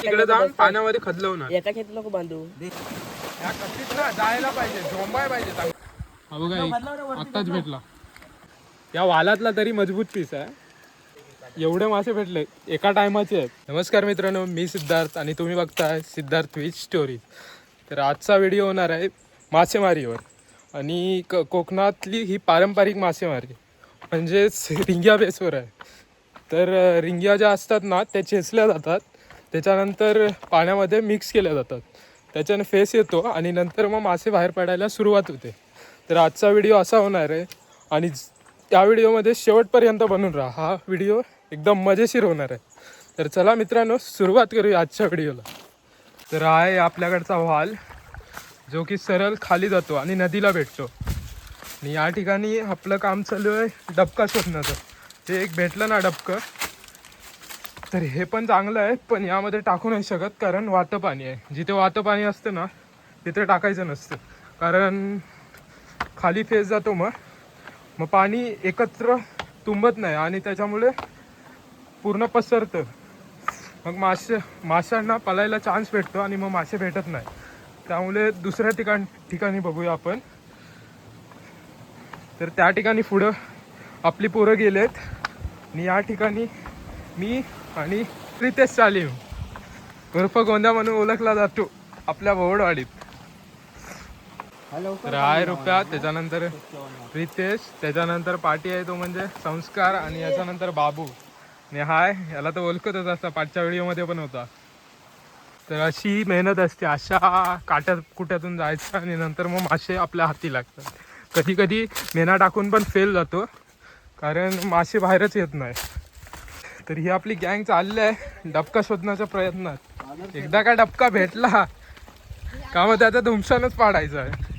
तिकडे जाऊन पाण्यामध्ये खदलवणार. एका खेळत नको बांधू. या कशीच ना जायला पाहिजे, झोंबाय पाहिजे. हा बघा आत्ताच भेटला. या वालातला तरी मजबूत पीस आहे. एवढे मासे भेटले एका टायमाचे आहेत. नमस्कार मित्रांनो, मी सिद्धार्थ आणि तुम्ही बघताय सिद्धार्थ विच स्टोरी. तर आजचा व्हिडिओ होणार आहे मासेमारीवर. आणि कोकणातली ही पारंपरिक मासेमारी म्हणजेच रिंग्या बेसवर आहे. तर रिंग्या ज्या असतात ना त्या चेचल्या जातात, त्याच्यानंतर पाण्यामध्ये मिक्स केल्या जातात, त्याच्याने फेस येतो आणि नंतर मग मासे बाहेर पडायला सुरुवात होते. तर आजचा व्हिडिओ असा होणार आहे आणि त्या व्हिडिओमध्ये शेवटपर्यंत बनून राहा. हा व्हिडिओ एकदम मजेशीर होणार आहे. तर चला मित्रांनो, सुरुवात करूया आजच्या व्हिडिओला. तर आहे आपल्याकडचा वाल जो की सरळ खाली जातो आणि नदीला भेटतो. आणि या ठिकाणी आपलं काम चालू आहे डबका शोधण्याचं. ते एक भेटलं ना डबकं, तर हे पण चांगलं आहे, पण यामध्ये टाकू नाही शकत कारण वातं पाणी आहे. जिथे वातं पाणी असतं ना तिथे टाकायचं नसतं, कारण खाली फेस जातो. मग पाणी एकत्र तुंबत नाही आणि त्याच्यामुळे पूर्ण पसरतं. मग माशांना पलायला चान्स भेटतो आणि मग मासे भेटत नाही. त्यामुळे दुसऱ्या ठिकाणी बघूया आपण. तर त्या ठिकाणी पुढं आपली पोरं गेलेत आणि या ठिकाणी मी आणि रितेश सालीम उर्फ गोंदा म्हणून ओळखला जातो आपल्या वडवाडीत. तर आहे रुपया, त्याच्यानंतर रितेश, त्याच्यानंतर पाटी आहे तो म्हणजे संस्कार, आणि याच्यानंतर बाबू. आणि हाय याला तर ओळखतच असता, पाठच्या व्हिडिओमध्ये पण होता. तर अशी मेहनत असते, अशा काट्या कुट्यातून जायचं आणि नंतर मग मासे आपल्या हाती लागतात. कधी कधी मेना टाकून पण फेल जातो कारण मासे बाहेरच येत नाही. तर ही आपली गँग चालली आहे डबका शोधण्याच्या प्रयत्नात. एकदा का डबका भेटला का मग त्याचा धुमशानच पाडायचं आहे.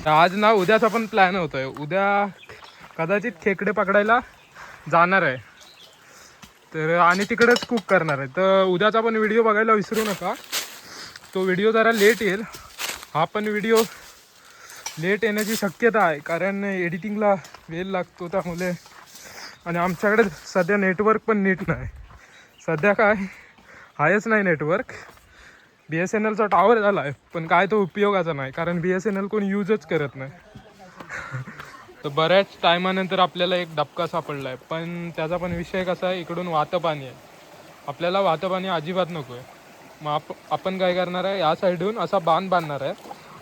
आज ना उद्याचा पण प्लॅन होतोय. उद्या कदाचित खेकडे पकडायला जाणार आहे, तर आणि तिकडेच कुक करणार आहे. तर उद्याचा पण व्हिडिओ बघायला विसरू नका. तो व्हिडिओ जरा लेट येईल. हा पण व्हिडिओ लेट येण्याची शक्यता आहे कारण एडिटिंगला वेळ लागतो त्यामुळे. आणि आमच्याकडे सध्या नेटवर्क पण नीट नाही. सध्या काय आहेच नाही नेटवर्क. BSNLचा टॉवर झाला आहे पण काय तो उपयोगाचा नाही कारण BSNL कोणी यूजच करत नाही. तर बऱ्याच टायमानंतर आपल्याला एक डबका सापडला आहे, पण त्याचा पण विषय कसा आहे, इकडून वातं पाणी आहे. आपल्याला वातं पाणी अजिबात नको आहे. मग आपण काय करणार आहे, या साईडून असा बांध बांधणार आहे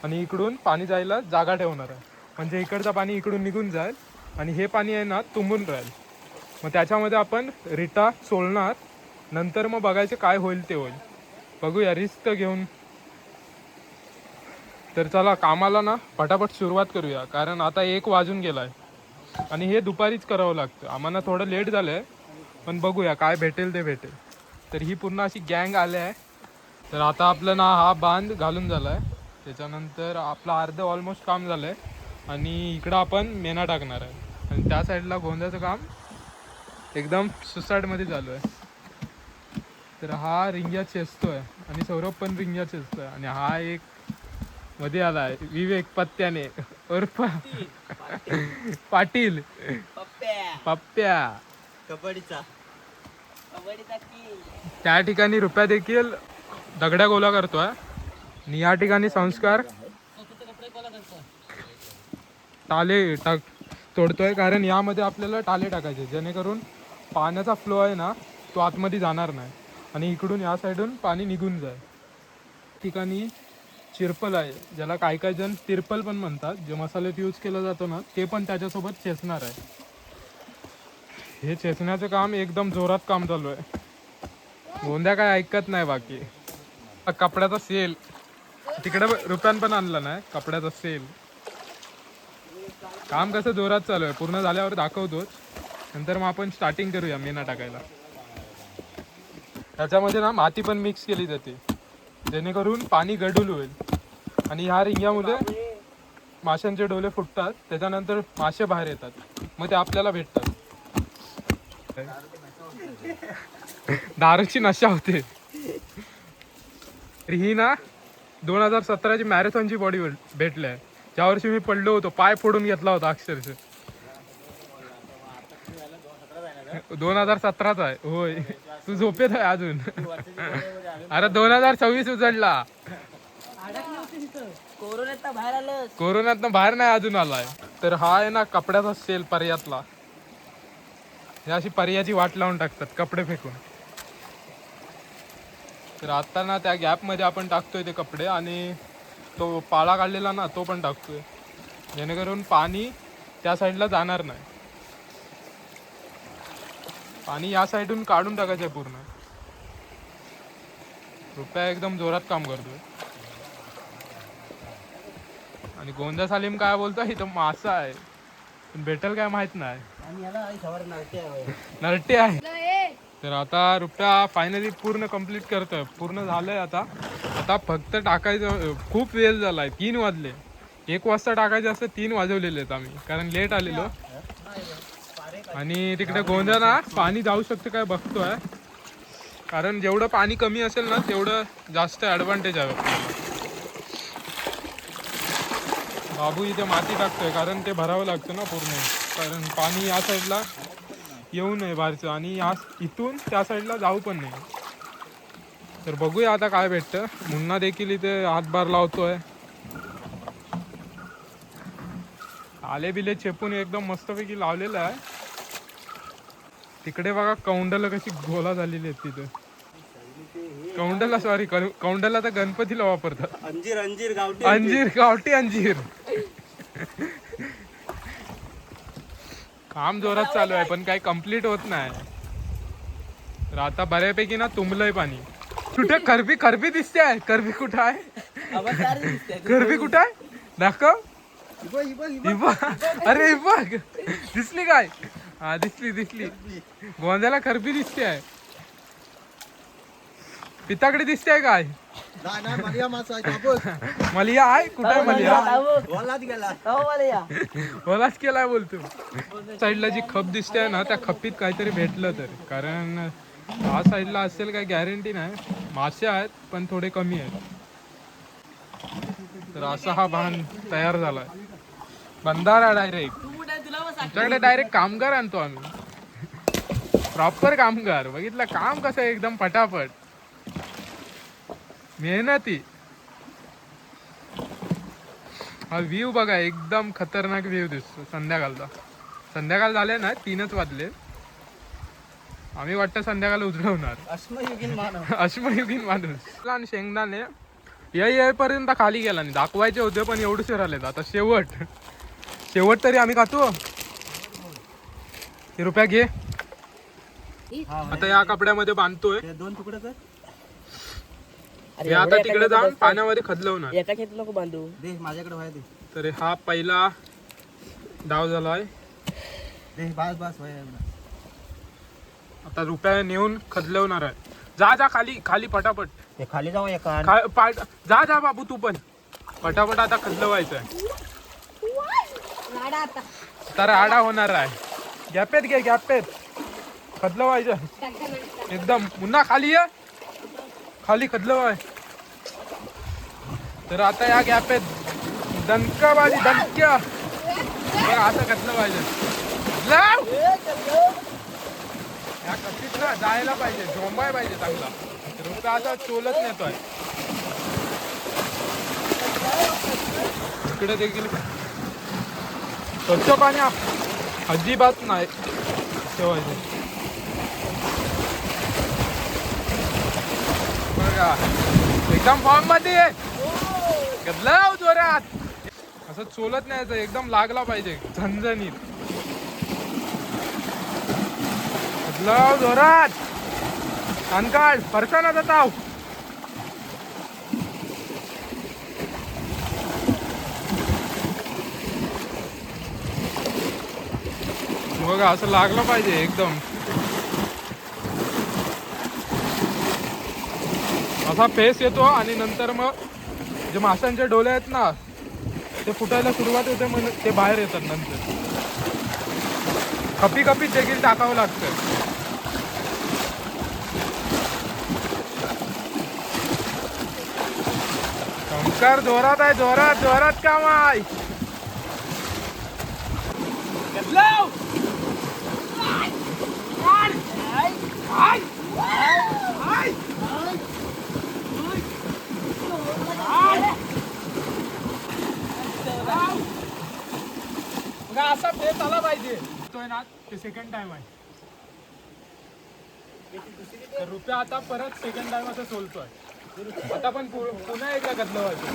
आणि इकडून पाणी जायला जागा ठेवणार आहे. म्हणजे इकडचं पाणी इकडून निघून जाईल आणि हे पाणी आहे ना तुंबून राहील. मग त्याच्यामध्ये आपण रिटा सोलणार, नंतर मग बघायचं काय होईल ते होईल. बघूया, रिस्क घेऊन. तर चला कामाला ना पटापट सुरुवात करूया कारण आता 1 वाजून गेला आहे आणि हे दुपारीच करावं लागतं. आम्हाला थोडं लेट झालं आहे पण बघूया काय भेटेल ते भेटेल. तर ही पूर्ण अशी गँग आली आहे. तर आता आपलं ना हा बांध घालून झाला आहे, त्याच्यानंतर आपलं अर्धं ऑलमोस्ट काम झालं आहे आणि इकडं आपण मेना टाकणार आहे आणि त्या साईडला गोंद्याचं काम एकदम सुसाटमध्ये चालू आहे. तर हा रिंग्या चेचतोय आणि सौरभ पण रिंग्या चेचतोय आणि हा एक मध्ये आला आहे विवेक पत्त्याने उर्फ पाटील पप्प्या कबड्डीचा त्या ठिकाणी रुपया देखील दगड्या गोला करतोय आणि या ठिकाणी संस्कार टाले तोडतोय कारण यामध्ये आपल्याला टाले टाकायचे जेणेकरून पाण्याचा फ्लो आहे ना तो आतमध्ये जाणार नाही आणि इकडून या साईडून पाणी निघून जाईल. ठिकाणी चिरपल आहे, ज्याला काही जण तिरपल पण म्हणतात, जे मसाल्यात यूज केलं जातो ना ते पण त्याच्यासोबत चेचणार आहे. हे चेचण्याचं काम एकदम जोरात काम चालू आहे. गोंद्या काय ऐकत नाही. बाकी कपड्याचा सेल तिकडे रुपयान पण आणला नाही. कपड्याचा सेल काम कसं जोरात चालू आहे, पूर्ण झाल्यावर दाखवतोच. नंतर मग आपण स्टार्टिंग करूया मेना टाकायला. त्याच्यामध्ये ना माती पण मिक्स केली जाते जेणेकरून पाणी गढूळ होईल आणि ह्या रिंग्यामुळे माशांचे डोले फुटतात, त्याच्यानंतर मासे बाहेर येतात, मग ते आपल्याला भेटतात. दारूची नशा होते. ही ना 2017ची मॅरेथॉनची बॉडी भेटली आहे, ज्या वर्षी मी पडलो होतो, पाय फोडून घेतला होता अक्षरशः. 2017चा आहे होय. तू झोपेत आहे अजून. अरे 2026 उजडला. कोरोनात बाहेर नाही अजून आलाय. तर हा आहे ना कपड्याचा सेल पर्यातला. हे अशी पर्याची वाट लावून टाकतात कपडे फेकून. तर आता ना त्या गॅप मध्ये आपण टाकतोय ते कपडे आणि तो पाळा काढलेला ना तो पण टाकतोय, जेणेकरून पाणी त्या साईडला जाणार नाही. पाणी या साईडून काढून टाकायचं आहे पूर्ण. रुपया एकदम जोरात काम करतोय. आणि गोंदा सालीम काय बोलतो, इथं मासा आहे पण भेटेल काय माहित नाही. नरटे आहे. तर आता रुपया फायनली पूर्ण कंप्लीट करतोय. पूर्ण झालंय आता. आता फक्त टाकायचं. खूप वेळ झालाय, 3 वाजले. 1 वाजता टाकायचे असतं, 3 वाजवलेले आहेत आम्ही, कारण लेट आलेलो. आणि तिकडे गोंदा ना पाणी जाऊ शकतं काय बघतोय, कारण जेवढं पाणी कमी असेल ना तेवढं जास्त ॲडव्हान्टेज आहे. बाबू इथे माती टाकतोय, कारण ते भरावं लागतं ना पूर्ण, कारण पाणी या साईडला येऊ नये बाहेरचं आणि या इथून त्या साईडला जाऊ पण नाही. तर बघूया आता काय भेटतं. मुन्ना देखील इथे हातभार लावतोय. आले बिले चेपून एकदम मस्तपैकी लावलेलं आहे. तिकडे बघा कौंडला कशी गोला झालेली आहेत तिथे. कौंडला सॉरी कौंडला तर गणपतीला वापरतात. अंजीर अंजीर गावठी अंजीर गावठी अंजीर. काम जोरात चालू आहे पण काही कम्प्लीट होत नाही. तर आता बऱ्यापैकी ना तुंबलंय पाणी. कुठे खरबी खरबी दिसते आहे. करबी कुठं आहे? करबी कुठं आहे दाखव. अरे बघ दिसली काय? हा दिसली. गोंद्याला खरबी दिसते आहे. पिताकडे दिसते आहे काय? मलिया आहे कुठे? मलिया ओलाच केलाय बोलतो. साईडला जी खप दिसते ना त्या खपीत काहीतरी भेटलं तर, कारण हा साईडला असेल काही गॅरंटी नाही. मासे आहेत पण थोडे कमी आहेत. तर असा हा बांध तयार झालाय. बंधारा डायरेक्ट. तुमच्याकडे डायरेक्ट कामगार आणतो आम्ही, प्रॉपर कामगार. बघितलं काम कसं एकदम पटापट मेहनती. हा व्ह्यू बघा एकदम खतरनाक व्ह्यू दिसतो संध्याकाळचा. संध्याकाळ झाले ना 3च वाजले. आम्ही वाटतं संध्याकाळ उजळवणार. अश्मयुगीन माणूस. आणि शेंगदाणे येईपर्यंत खाली गेला नाही. दाखवायचे होते पण एवढे राहिलेत. आता शेवट तरी आम्ही खातो. हे रुपया घे. आता या कपड्यामध्ये बांधतोय. 2 तुकडे कर. हे आता तिकडे जाऊन पाण्यामध्ये खदलवणार. एका खेत नको बांधू दे, माझ्याकडे व्हाय दे. तर हा पहिला डाव झालाय. दे बस व्हाय. आता रुपया नेऊन खदलवणार आहे. जा खाली पटापट. ते खाली जाऊ एका. जा बाबू तू पण पटापट. आता खदलवायचं आहे. तर आडा होणार आहे. गॅपेत खदलवायचं एकदम. पुन्हा खाली ये. खाली खदलवाय. तर आता या गॅपेत दणकाबाजी दणक्या असं खदलवायचं. या कपीत ना जायला पाहिजे, झोंबाय पाहिजे चांगला. रुपया असा चोलत नेतोय. इकडे देखील स्वच्छ पाणी अजिबात नाही ठेवायचं. बघा एकदम फॉर्म मध्ये गदलाव जोरात. असं चोलत नाही, एकदम लागला पाहिजे झणझणीत. गदलाव जोरात. कानकाळ फरसाना जाताव. बघा असं लागलं पाहिजे एकदम. असा फेस येतो आणि नंतर मग जे माशांचे डोले आहेत ना ते फुटायला सुरुवात होते, मग ते बाहेर येतात. नंतर कपीत देखील टाकावं लागतं. कंकर जोरात आहे. जोरात काम आहे. सोलतोय ना ते सेकंड टाइम आहे. तर रुपया आता परत सेकंड टाइम असं सोलतोय. आता पण पुन्हा एकदा गदलवायचं.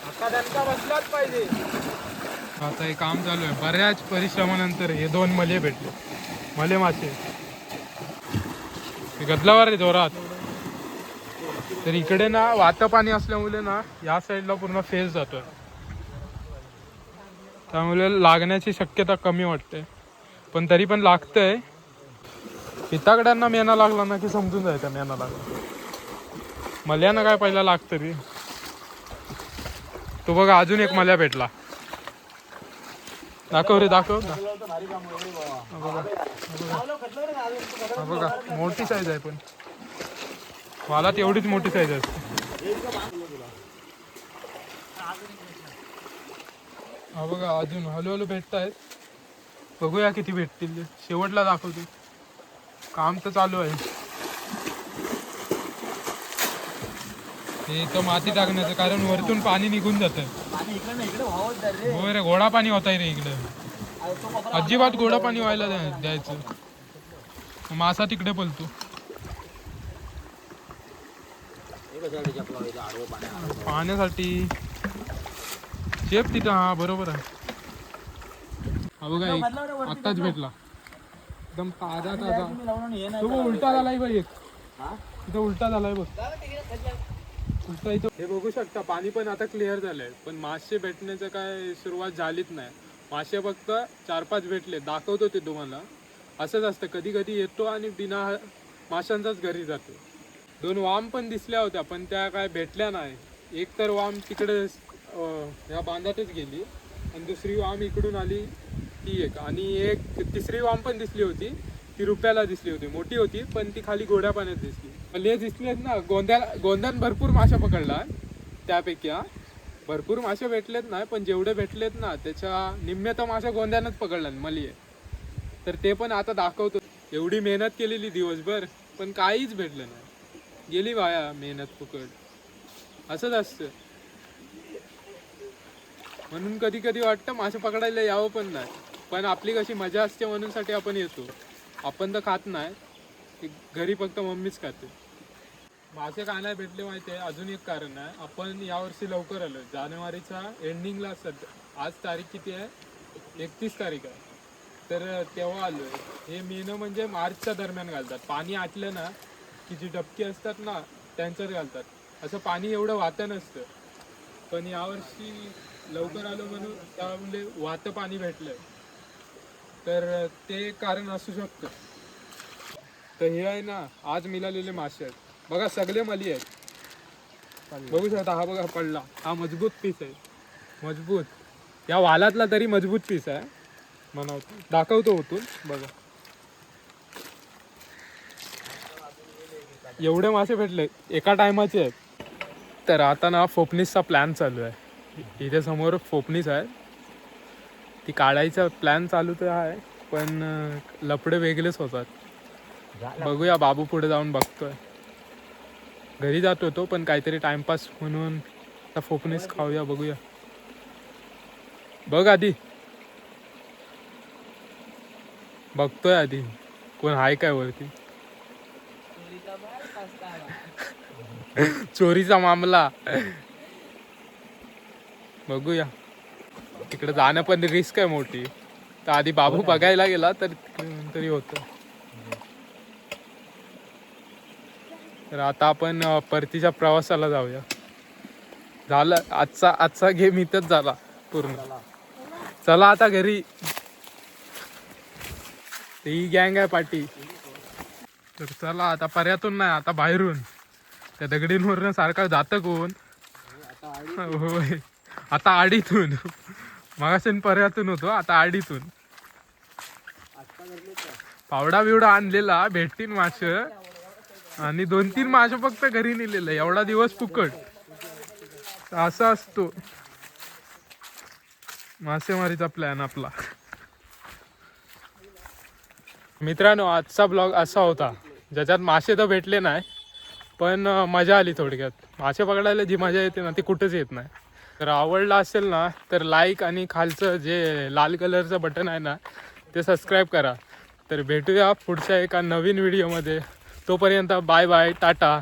आता दणका बसलाच पाहिजे. आता हे काम चालू आहे. बऱ्याच परिश्रमानंतर हे 2 मले भेटले. मले मासे गदलावर आहे जोरात. तर इकडे ना वातं पाणी असल्यामुळे ना या साईडला पूर्ण फेस जातोय, त्यामुळे लागण्याची शक्यता कमी वाटते. पण तरी पण लागतंय. पिताकड्यांना मेना लागला ना की समजून जायचं मेना लागला. मल्यानं काय पहिला लागतं रे. तो बघा अजून एक मल्या भेटला. दाखव रे दाखव. बघा मोठी साईज आहे, पण मला तेवढीच मोठी साईज असते. हा बघा अजून हळूहळू भेटत आहेत. बघूया किती भेटतील. शेवटला दाखवतो. काम तर चालू आहे. हे तर माती टाकण्याचं, कारण वरतून पाणी निघून जात. हो रे, गोडा पाणी होत आहे रे इकडे. अजिबात गोडा पाणी व्हायला द्यायचं. मासा तिकडे पलतो. पाण्यासाठी शेप तिथं. हा बरोबर आहे. हा बघा एक आत्ताच भेटला, एकदम ताजा ताजा. तो उलटा झालाय बघ. एक तिथं उलटा झालाय बघ. उलटा इथं. हे बघू शकता पाणी पण आता क्लिअर झालंय, पण मासे भेटण्याचं काय सुरुवात झालीच नाही. मासे फक्त 4-5 भेटले. दाखवतो ते तुम्हाला. असंच असतं, कधी कधी येतो आणि बिना माशांचाच घरी जातो. 2 वाम पण दिसल्या होत्या, पण त्या काय भेटल्या नाही. एक तर वाम तिकडे ह्या बांधातच गेली, आणि दुसरी वाम इकडून आली ती एक. आणि एक तिसरी वाम पण दिसली होती, ती रुपयाला दिसली होती. मोठी होती, पण ती खाली गोड्या पाण्यात दिसली. हे दिसले ना गोंद्यात भरपूर मासे पकडला. त्यापैकी भरपूर मासे भेटलेत नाही, पण जेवढे भेटलेत ना त्याच्या निम्म्या तर मासे गोंद्यानंच पकडला मली. तर ते पण आता दाखवतो. एवढी मेहनत केलेली दिवसभर, पण काहीच भेटलं नाही. गेली वाया मेहनत फुकट. असंच असतं. म्हणून कधी कधी वाटतं मासे पकडायला यावं पण नाही, पण आपली कशी मजा असते म्हणून साठी आपण येतो. आपण तर खात नाही, घरी फक्त मम्मीच खाते. मासे का नाही भेटले माहिती आहे? अजून एक कारण आहे. आपण यावर्षी लवकर आलो. जानेवारीच्या एंडिंगला. आज तारीख किती आहे? 31 तारीख आहे. तर तेव्हा आलोय. हे मेनं म्हणजे मार्चच्या दरम्यान घालतात. पाणी आटलं ना की जी डबकी असतात ना त्यांच्यात घालतात. असं पाणी एवढं वाहतं नसतं, पण यावर्षी लवकर आलो म्हणून त्यामुळे वाहतं पाणी भेटलंय. तर ते कारण असू शकतं. तर हे आहे ना आज मिळालेले मासे आहेत. बघा सगळे मली आहेत. बघू शकता. हा बघा पडला. हा मजबूत पीस आहे. मजबूत. या वालातला तरी मजबूत पीस आहे म्हणा. दाखवतो होतून. बघा एवढे मासे भेटले एका टायमाचे आहेत. तर आता ना फोपनीसचा प्लॅन चालू आहे. इथे समोर फोपनीस आहे, ती काढायचा प्लॅन चालू तर आहे, पण लफडे वेगळेच होतात. बघूया. बाबू पुढे जाऊन बघतोय. घरी जातो तो, पण काहीतरी टाइमपास म्हणून आता फोपनीस खाऊया. बघूया. बघ आधी. बघतोय आधी कोण हाय काय वरती. चोरीचा मामला. बघूया. तिकडे जाणं पण रिस्क आहे मोठी. तर आधी बाबू बघायला गेला तर तरी होतं. तर आता आपण परतीच्या प्रवासाला जाऊया. झालं आजचा गेम इथंच झाला पूर्ण. चला आता घरी. ही गँग आहे पाठी. तर चला आता पर्यातून नाही, आता बाहेरून. त्या दगडींवरनं सारखा जातं कोण. होय आता आडीतून. मगाशी पर्यातून होतो, आता आडीतून. पावडा बिवडा आणलेला भेटतील माश, आणि 2-3 माश फक्त घरी नेलेलं. एवढा दिवस फुकट. असा असतो मासेमारीचा प्लॅन आपला. मित्रांनो आजचा ब्लॉग असा होता, ज्याच्यात मासे तर भेटले नाही, पण मजा आली. थोडक्यात मासे पकडायला जी मजा येते ना ती कुठेच येत नाही. जर आवडला असेल ना तर लाईक आणि खालचं जे लाल कलरचं बटन आहे ना ते सबस्क्राईब करा. तर भेटूया पुढच्या एका नवीन व्हिडिओमध्ये. तोपर्यंत बाय बाय, टाटा.